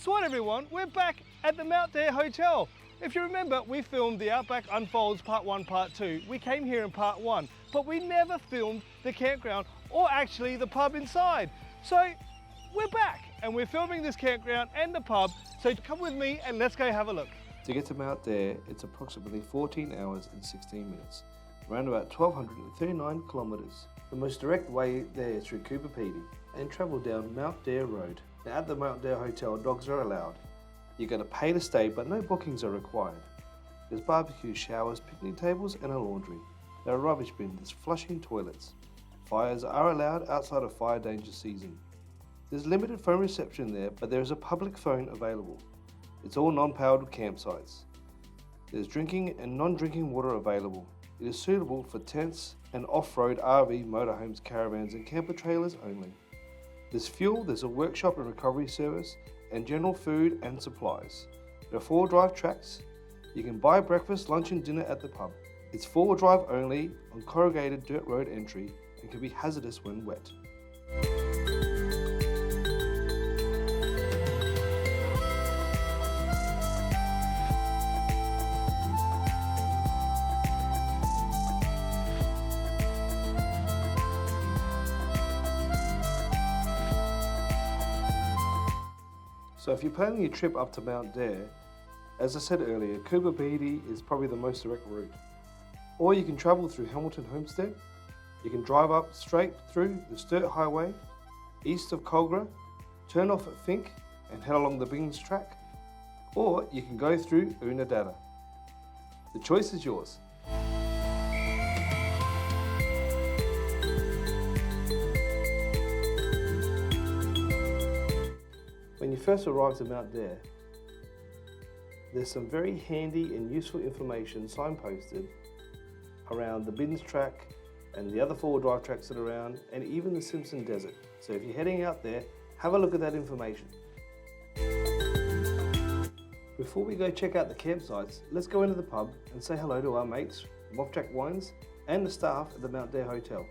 Guess what, everyone? We're back at the Mt Dare Hotel. If you remember, we filmed the Outback Unfolds Part 1, Part 2. We came here in Part 1, but we never filmed the campground or actually the pub inside. So we're back and we're filming this campground and the pub. So come with me and let's go have a look. To get to Mt Dare, it's approximately 14 hours and 16 minutes, around about 1,239 kilometres. The most direct way there is through Cooper Pedy and travel down Mt Dare Road. Now at the Mt Dare Hotel, dogs are allowed. You're going to pay to stay, but no bookings are required. There's barbecue, showers, picnic tables and a laundry. There are rubbish bins, there's flushing toilets. Fires are allowed outside of fire danger season. There's limited phone reception there, but there is a public phone available. It's all non-powered campsites. There's drinking and non-drinking water available. It is suitable for tents and off-road RV, motorhomes, caravans and camper trailers only. There's fuel, there's a workshop and recovery service, and general food and supplies. There are 4-drive tracks. You can buy breakfast, lunch and dinner at the pub. It's 4-drive only on corrugated dirt road entry and can be hazardous when wet. So if you're planning your trip up to Mt Dare, as I said earlier, Cooper Pedy is probably the most direct route. Or you can travel through Hamilton Homestead. You can drive up straight through the Sturt Highway, east of Kogarah, turn off at Fink and head along the Bings Track. Or you can go through Oodnadatta. The choice is yours. When you first arrive to Mt Dare, there's some very handy and useful information signposted around the Bins Track and the other 4-drive tracks that are around, and even the Simpson Desert. So if you're heading out there, have a look at that information. Before we go check out the campsites, let's go into the pub and say hello to our mates from Off-Track Wines and the staff at the Mt Dare Hotel.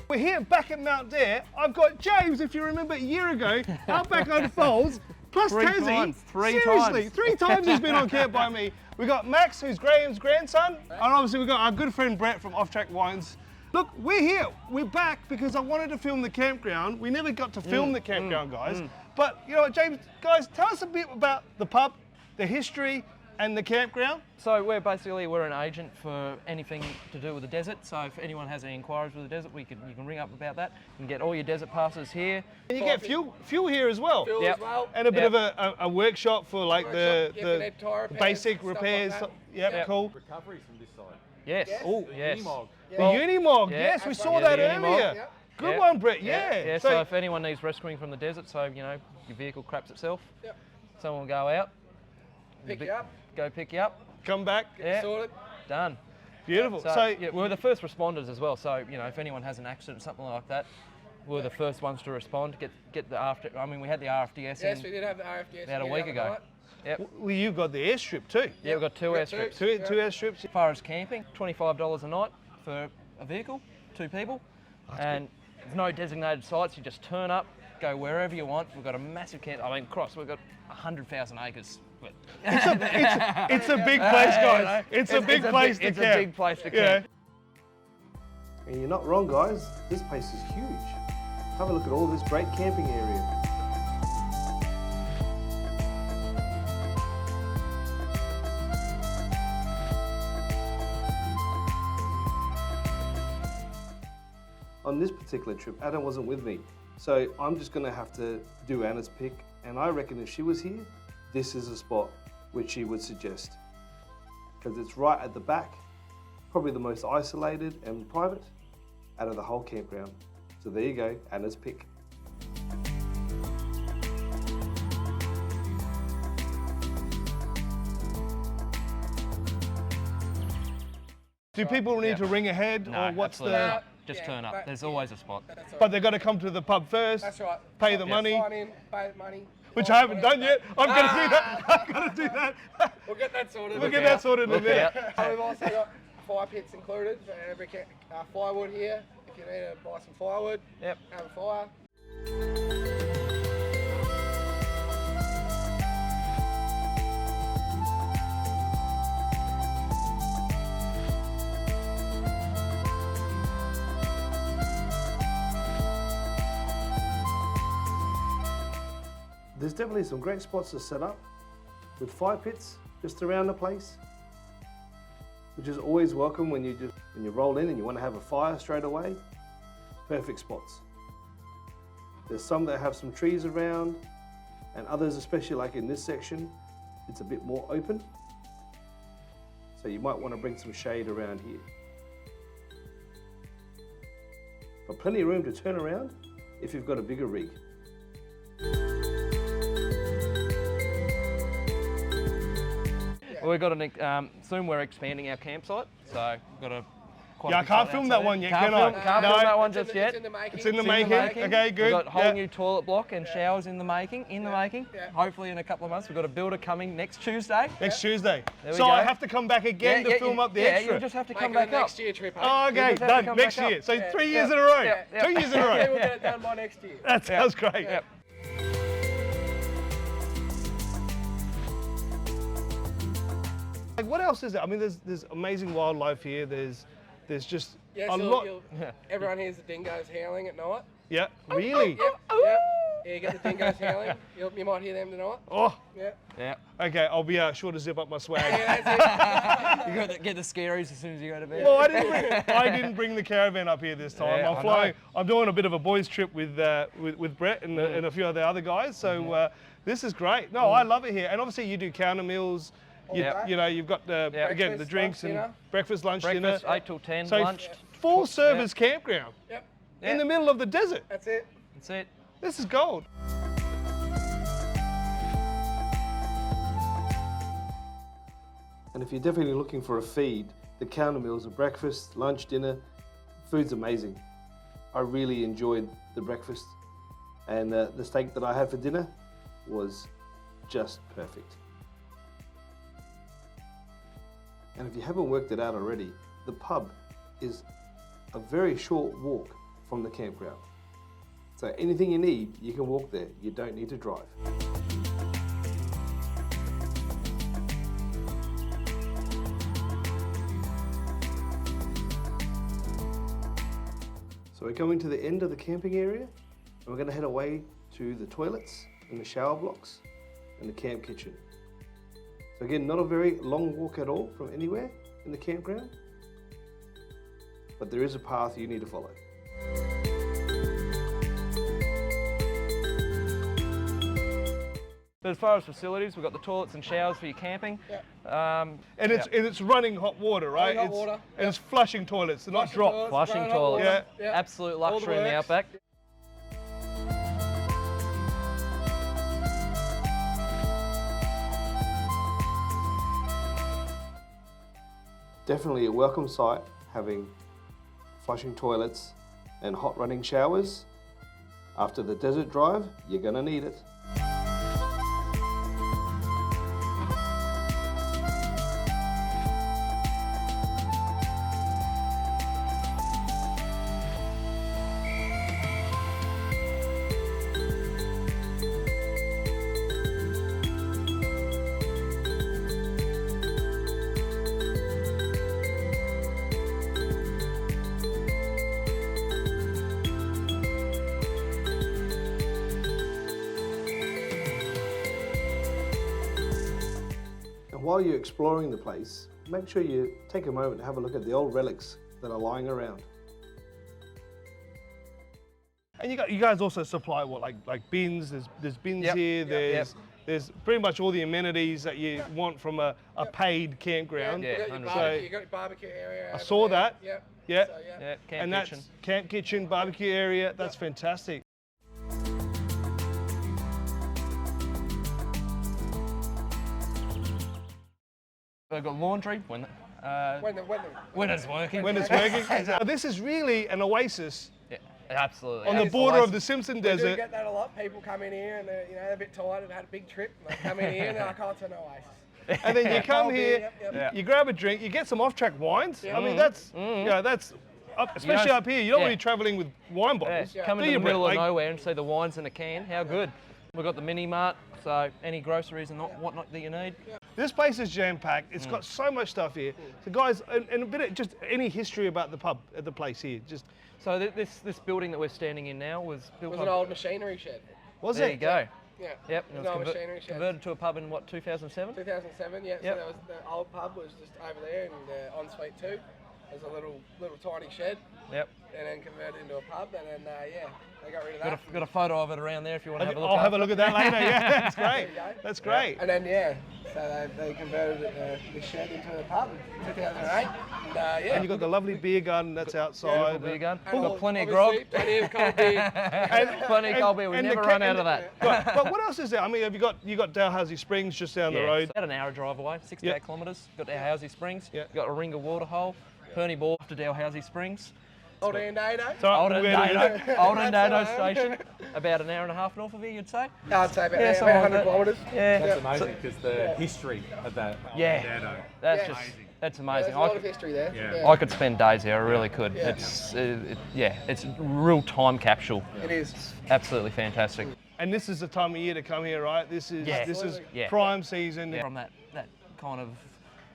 We're here back at Mt Dare. I've got James, if you remember a year ago, Outback Unfolds, plus Tassie. Seriously, 3 times he's been on CampByMe. We've got Max, who's Graham's grandson, and obviously we've got our good friend Brett from Off-Track Wines. Look, we're here. We're back because I wanted to film the campground. We never got to film the campground, guys. But you know what, James, guys, tell us a bit about the pub, the history, and the campground. So we're an agent for anything to do with the desert. So if anyone has any inquiries with the desert, you can ring up about that. You can get all your desert passes here. And you get fuel here as well. Fuel as well. And a bit of a workshop for like the basic repairs. Like cool. Recovery from this side. Yes. Oh, yes. Unimog. The Unimog, yes, we saw that earlier. Good one, Brett, Yeah, so if anyone needs rescuing from the desert, so you know, your vehicle craps itself, someone will go out, Pick you up. Go pick you up, come back, sorted, done. Beautiful. So yeah, we're the first responders as well. So you know, if anyone has an accident or something like that, we're the first ones to respond. Get the after. I mean, we had the RFDS. Yes, we did have the RFDS about a week ago. Yep. Well, you've got the airstrip too. Yeah, we've got 2 airstrips. Two airstrips. As far as camping, $25 a night for a vehicle, 2 people, and there's no designated sites. You just turn up, go wherever you want. We've got a massive camp. I mean, we've got 100,000 acres. It's a big place, guys. It's a big place to camp. It's a big place to camp. And you're not wrong, guys. This place is huge. Have a look at all this great camping area. On this particular trip, Adam wasn't with me, so I'm just going to have to do Anna's pick, and I reckon if she was here, this is a spot which she would suggest, because it's right at the back, probably the most isolated and private out of the whole campground. So there you go, Anna's pick. Do people need to ring ahead, No, or what's absolutely. Just turn up. There's always a spot. But they've got to come to the pub first. That's right. Pay the money. Sign in, pay the money. Which I haven't done yet. I've got to do that. I've got to do that. We'll get that sorted. We'll get that sorted in a minute. We've also got fire pits included for every firewood here. If you need to buy some firewood, Yep. have a fire. There's definitely some great spots to set up with fire pits just around the place, which is always welcome when you roll in and you want to have a fire straight away. Perfect spots. There's some that have some trees around, and others, especially like in this section, it's a bit more open. So you might want to bring some shade around here. But plenty of room to turn around if you've got a bigger rig. Well, we've got soon we're expanding our campsite, so we've got a Yeah, I can't film that one yet, can I? Can't film that one just yet. It's in the making. It's in the making. Okay, good. We've got a whole Yeah. new toilet block and showers in the making. Yeah. Hopefully in a couple of months. We've got a builder coming next Tuesday. Next Tuesday. There we So go. I have to come back again to film up the yeah, extra. you just have to Make come it back a up. next year trip. Oh, okay, You just have to done. come Next back year. up. So Yeah. 3 years in a row. Yeah. 2 years in a row. Yeah, we'll get it done by next year. That sounds great. Yep. Like, what else is there? I mean, there's amazing wildlife here. There's just Yeah, a so lot. everyone hears the dingoes howling at night. Yeah, really. Yep. Yeah, you get the dingoes howling. You might hear them tonight. Oh, Yeah. Yeah. okay. I'll be sure to zip up my swag. Yeah, that's it. You got to get the scaries as soon as you go to bed. Well, I didn't bring the caravan up here this time. Yeah, I'm I flying. know. I'm doing a bit of a boys' trip with Brett and a few of the other guys. So this is great. No, I love it here. And obviously you do counter meals. Yep. You know, you've got again the Breakfast, drinks lunch, and dinner. breakfast, lunch, Breakfast, dinner. 8 till 10, So lunch. full service campground Yep. in the middle of the desert. That's it. That's it. This is gold. And if you're definitely looking for a feed, the counter meals of breakfast, lunch, dinner, food's amazing. I really enjoyed the breakfast, and the steak that I had for dinner was just perfect. And if you haven't worked it out already, the pub is a very short walk from the campground. So anything you need, you can walk there. You don't need to drive. So we're coming to the end of the camping area, and we're going to head away to the toilets and the shower blocks and the camp kitchen. So again, not a very long walk at all from anywhere in the campground, but there is a path you need to follow. So as far as facilities, we've got the toilets and showers for your camping. And it's running hot water, right? Running hot water, And it's flushing toilets. They're not Flushing drop. toilets. Flushing Running hot toilets. water. Yeah. Yep. Absolute All the luxury in the works. Outback. Definitely a welcome sight, having flushing toilets and hot running showers. After the desert drive, you're gonna need it. While you're exploring the place, make sure you take a moment to have a look at the old relics that are lying around. And you guys also supply what, like bins? There's bins Yep. here. Yep. There's pretty much all the amenities that you want from a paid campground. Yeah, You got your 100%. barbecue, you got your barbecue area. I over saw there. that. Yep. Yeah. So, yeah. Yeah, camp And kitchen. that's camp kitchen, barbecue area. That's fantastic. We've got laundry when it's working. When it's working. This is really an oasis Yeah, absolutely. on the It's border oasis. of the Simpson We do Desert. get that a lot. People come in here and they're, they're a bit tired and had a big trip. And they come in here and they're like, oh, it's an oasis. and then you come Cold here, beer, you grab a drink, you get some off-track wines. I mean, that's, you know, that's, especially up here, you don't want to be travelling with wine bottles. Come into the middle of nowhere and see the wines in a can. How good. We've got the mini mart, so any groceries and whatnot that you need. This place is jam-packed. It's got so much stuff here. So guys, and a bit of just any history about the pub at the place here. Just So this building that we're standing in now was built It was on... an old machinery shed. Was there it? you go. Yeah. Yep. It was an old machinery shed. Converted to a pub in what, 2007? 2007, yeah. Yep. So that was the old pub was just over there, and ensuite too. There's a little tiny shed. Yep. And then converted into a pub, and then they got rid of that. Got a photo of it around there if you want to have a look. I'll have a look at that later. Yeah, that's great. That's great. And then so they converted the shed into a pub in 2008. And you've got the lovely beer garden that's outside. Beer garden. And Got plenty of grog. Plenty of cold beer. Plenty of cold beer. We never run out of that. Right, but what else is there? I mean, have you got Dalhousie Springs just down the road? About an hour drive away, 68 kilometres. Got Dalhousie Springs. Yep. Got a Ringa waterhole. Perny Ball to Dalhousie Springs. Oodnadatta. So Oodnadatta Station. About an hour and a half north of here, you'd say? I'd say about something like 100 that. kilometres. Yeah. That's amazing because the history of that. That's amazing. There's a lot of history there. Yeah. I could spend days here. I really could. It's it's a real time capsule. It is. Absolutely fantastic. And this is the time of year to come here, right? This is prime season. From that kind of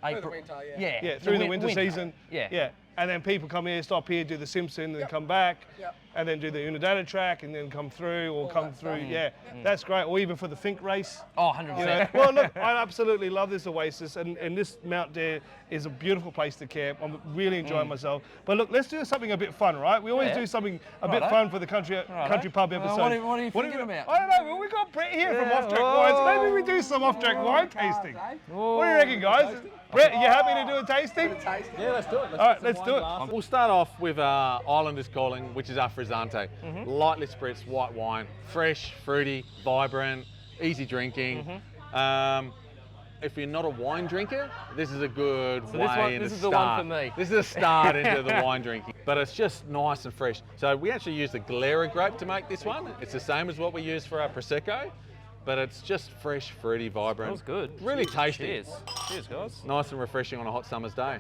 Through April. the winter, Yeah, through the winter season. Yeah. And then people come here, stop here, do the Simpson, and come back, Yep. and then do the Oodnadatta Track, and then come through, or come through. Yeah, that's great. Or even for the Fink race. Oh, 100%. You know? Well, look, I absolutely love this oasis, and this Mount Dare is a beautiful place to camp. I'm really enjoying myself. But look, let's do something a bit fun, right? We always do something a bit fun for the country pub episode. What are you thinking about? I don't know. Well, we got Brett here from Off Track Wines. Maybe we do some Off Track wine tasting. What do you reckon, guys? Brett, you happy to do a tasting? Yeah, let's do it. All right, let's do it. We'll start off with Islanders Calling, which is our frizzante. Lightly spritzed white wine, fresh, fruity, vibrant, easy drinking. If you're not a wine drinker, this is a good way this to is the start. one for me. This is a start into the wine drinking, but it's just nice and fresh. So we actually use the Glera grape to make this one. It's the same as what we use for our Prosecco, but it's just fresh, fruity, vibrant. That was good. Really tasty. Cheers. Cheers, guys. Nice and refreshing on a hot summer's day.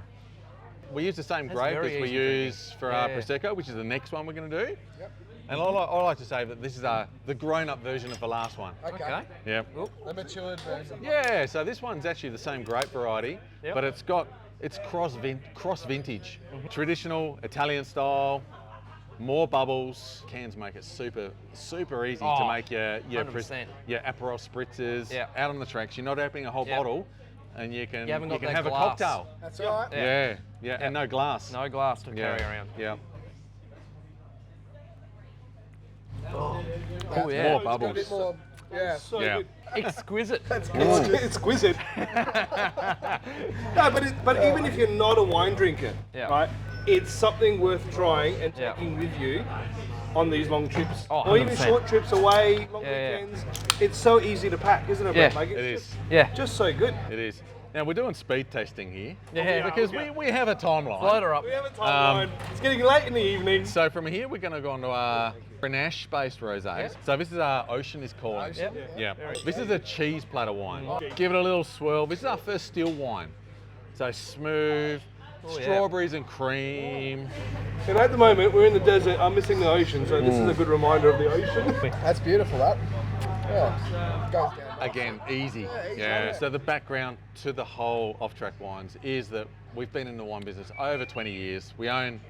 We use the same grape very as we easy use for our Yeah. Prosecco, which is the next one we're going to do. And I like to say that this is the grown-up version of the last one. Okay. Yeah. The matured version. Yeah, so this one's actually the same grape variety, but it's cross vintage. Traditional Italian style, more bubbles. Cans make it super easy to make your 100%. Aperol spritzers out on the tracks. You're not opening a whole bottle, and you can haven't got that have glass. a cocktail. That's all right. Yeah, and no glass. No glass to carry around. Yeah. Oh More yeah. A bubbles. bit more, So Yeah. good. Exquisite. It's exquisite. No, but even if you're not a wine drinker, right, it's something worth trying and taking with you on these long trips, Oh, or even 100%. short trips away, long weekends. It's so easy to pack, isn't it? Yeah. Brett? Like, It it's is. Yeah. just so good. It is. Now we're doing speed testing here. Yeah. Because we have a timeline. Float her up. We have a timeline. It's getting late in the evening. So from here we're going to go on to our Grenache-based rosés. So this is our Ocean is Calling. Yep. Yeah. This is a cheese platter wine. Give it a little swirl. This is our first still wine. So smooth, strawberries and cream. And at the moment, we're in the desert. I'm missing the ocean, so this is a good reminder of the ocean. That's beautiful, that. Yeah. Goes down. Again, easy. Yeah. So the background to the whole off-track wines is that we've been in the wine business over 20 years. We own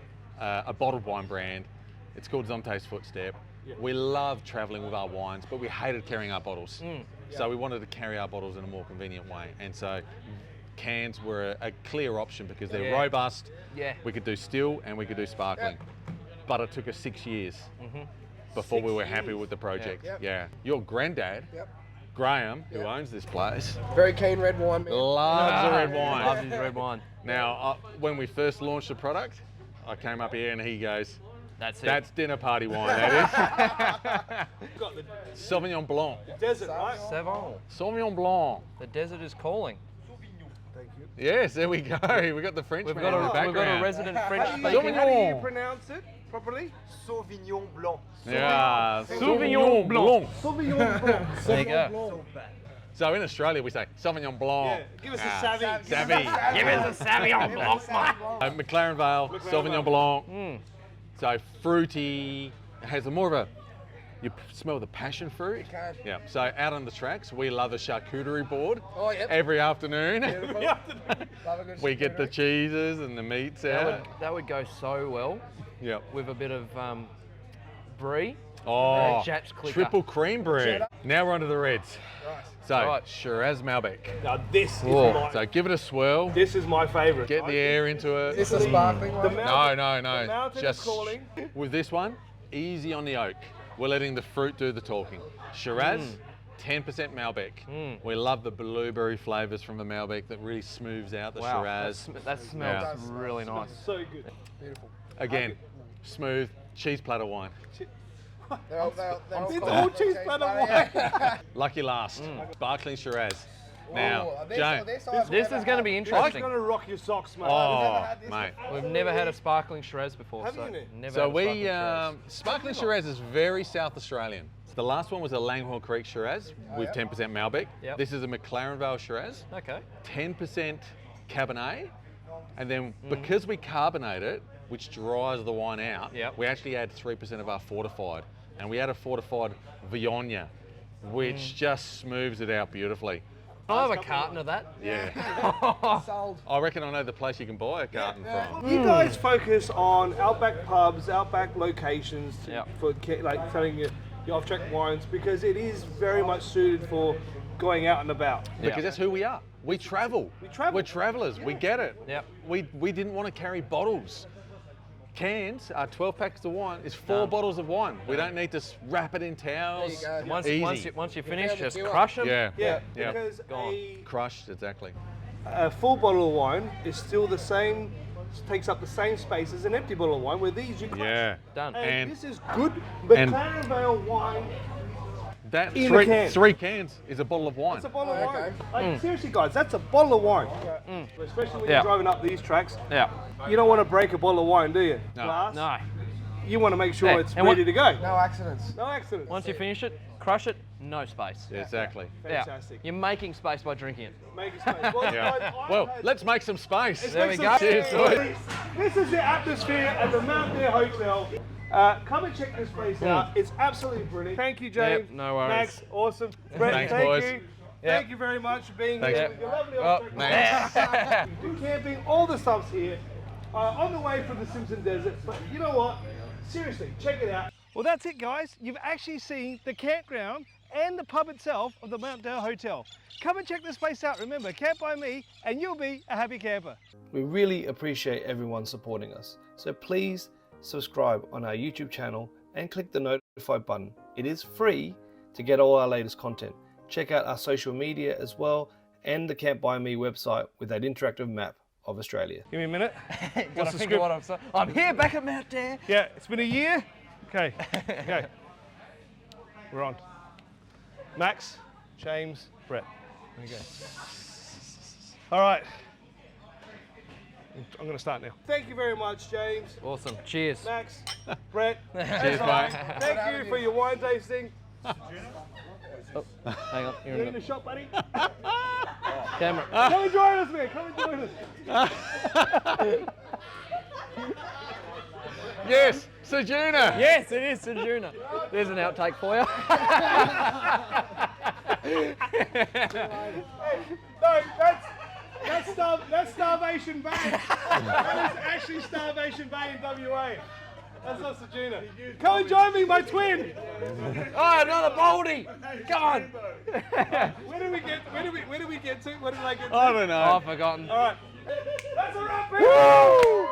a bottled wine brand. It's called Zomte's Footstep. We love traveling with our wines, but we hated carrying our bottles. So we wanted to carry our bottles in a more convenient way. And so cans were a clear option because they're robust. Yeah. We could do still and we could do sparkling. But it took us 6 years before we were happy with the project. Yeah. Your granddad, Graham, who owns this place, Very keen red wine man. loves a red wine. Loves his red wine. Now, when we first launched the product, I came up here and he goes, That's it. "That's dinner party wine, that Got the is." Sauvignon Blanc. desert, right? Savon. Sauvignon Blanc. The desert is calling. Thank you. Yes, there we go. We got the French We've man got in the a background. resident French How speaking. do you pronounce it properly? Sauvignon Blanc. Yeah, Sauvignon Blanc. Sauvignon Blanc. There you go. So in Australia we say Sauvignon Blanc. Yeah, give us a savvy. Savvy. Give us a Sauvignon Blanc, mate. McLaren Vale, Sauvignon Blanc. So fruity, it has a more of a, you smell the passion fruit. can. Yeah. So out on the tracks, we love a charcuterie board. Oh, yep. Every afternoon. Beautiful. Love a good We get the charcuterie. cheeses and the meats out. That would go so well Yep. with a bit of brie. Oh, Japs clicker. triple cream brie. Now we're on to the reds. Nice. So Right. Shiraz Malbec. Now this is Whoa. So give it a swirl. this is my favourite. Get the air into it. Is this a sparkling one? The No, The no. mountain is Just calling. with this one, easy on the oak. We're letting the fruit do the talking. Shiraz, 10% Malbec. We love the blueberry flavours from the Malbec that really smooths out the Wow, Shiraz. that smells really nice. So good. Beautiful. Again, smooth cheese platter wine. They're all It's called all cheese platter wine. yeah. Lucky last, sparkling Shiraz. Now, Oh, Jane. This is going to be It's interesting. gonna rock your socks, mate. Oh, had this mate. We've never had a sparkling Shiraz before, Have so you, Nick? never So had a we, sparkling Shiraz. sparkling Shiraz is very South Australian. The last one was a Langhorne Creek Shiraz with 10% Malbec. Yep. This is a McLaren Vale Shiraz, Okay. 10% Cabernet. And then because we carbonate it, which dries the wine out, Yep. we actually add 3% of our fortified. And we add a fortified Viognier, which just smooths it out beautifully. Can I have a carton of that? Yeah. Sold. I reckon I know the place you can buy a carton from. You guys focus on Outback pubs, Outback locations Yep. for like selling your off-track wines because it is very much suited for going out and about. Because that's who we are. We travel. We travel. We're travelers. We get it. Yep. We didn't want to carry bottles. Cans, 12 packs of wine, is 4 bottles of wine. We don't need to wrap it in towels. There you go. Easy. Once you finish, found the just cure. crush them. Yeah. Yeah, Yeah. because Gone. Crushed, exactly. a full bottle of wine is still the same, takes up the same space as an empty bottle of wine. Where these you crush. Yeah. Done. And, And- this is good McLaren Vale wine. That In a can. 3 cans is a bottle of wine. It's a bottle of Oh, wine. okay. Like, seriously, guys, that's a bottle of wine. Especially when Yeah. you're driving up these tracks. Yeah. You don't want to break a bottle of wine, do you? No. Glass. No. You want to make sure Hey, it's and ready to go. No accidents. No accidents. Once you finish it, crush it, no space. Exactly. Fantastic. Yeah. You're making space by drinking it. Make a space. Well, Yeah. guys, I've Well, had- let's make some space. There make we some go. space. Cheers, This is the atmosphere at the Mt Dare Hotel. Come and check this place out. It's absolutely brilliant. Thank you, James. Yep, no worries. Max, awesome. Brett, Thanks, thank boys. you. Yep. Thank you very much for being Thanks. here with your lovely Oh, off-track Thanks. do camping, all the stuff's here. On the way from the Simpson Desert, but you know what? Seriously, check it out. Well, that's it, guys. You've actually seen the campground and the pub itself of the Mt Dare Hotel. Come and check this place out. Remember, Camp by Me, and you'll be a happy camper. We really appreciate everyone supporting us. So please subscribe on our YouTube channel and click the notify button. It is free to get all our latest content. Check out our social media as well and the Camp by Me website with that interactive map of Australia. Give me a minute. What's the script? I'm here back at Mt Dare. Yeah, it's been a year. Okay, okay. We're on. Max, James, Brett. There you go. All right. I'm going to start now. Thank you very much, James, Awesome. Cheers. Max, Brett. Cheers, mate. Thank you for your wine tasting. Oh, hang on. You're You in in the the shop, buddy? camera. Come and join us, man. Come and join us. Yes, Sejuna. Yes, it is Sejuna. There's an outtake for you. No, that's Starvation Bay. That is actually Starvation Bay in WA. That's not Sejuna. Come and join me, my twin. Oh, another Baldy. Come on. Where did we get to? Where did I get to? I don't know. Oh, I've forgotten. All right. That's a wrap, people.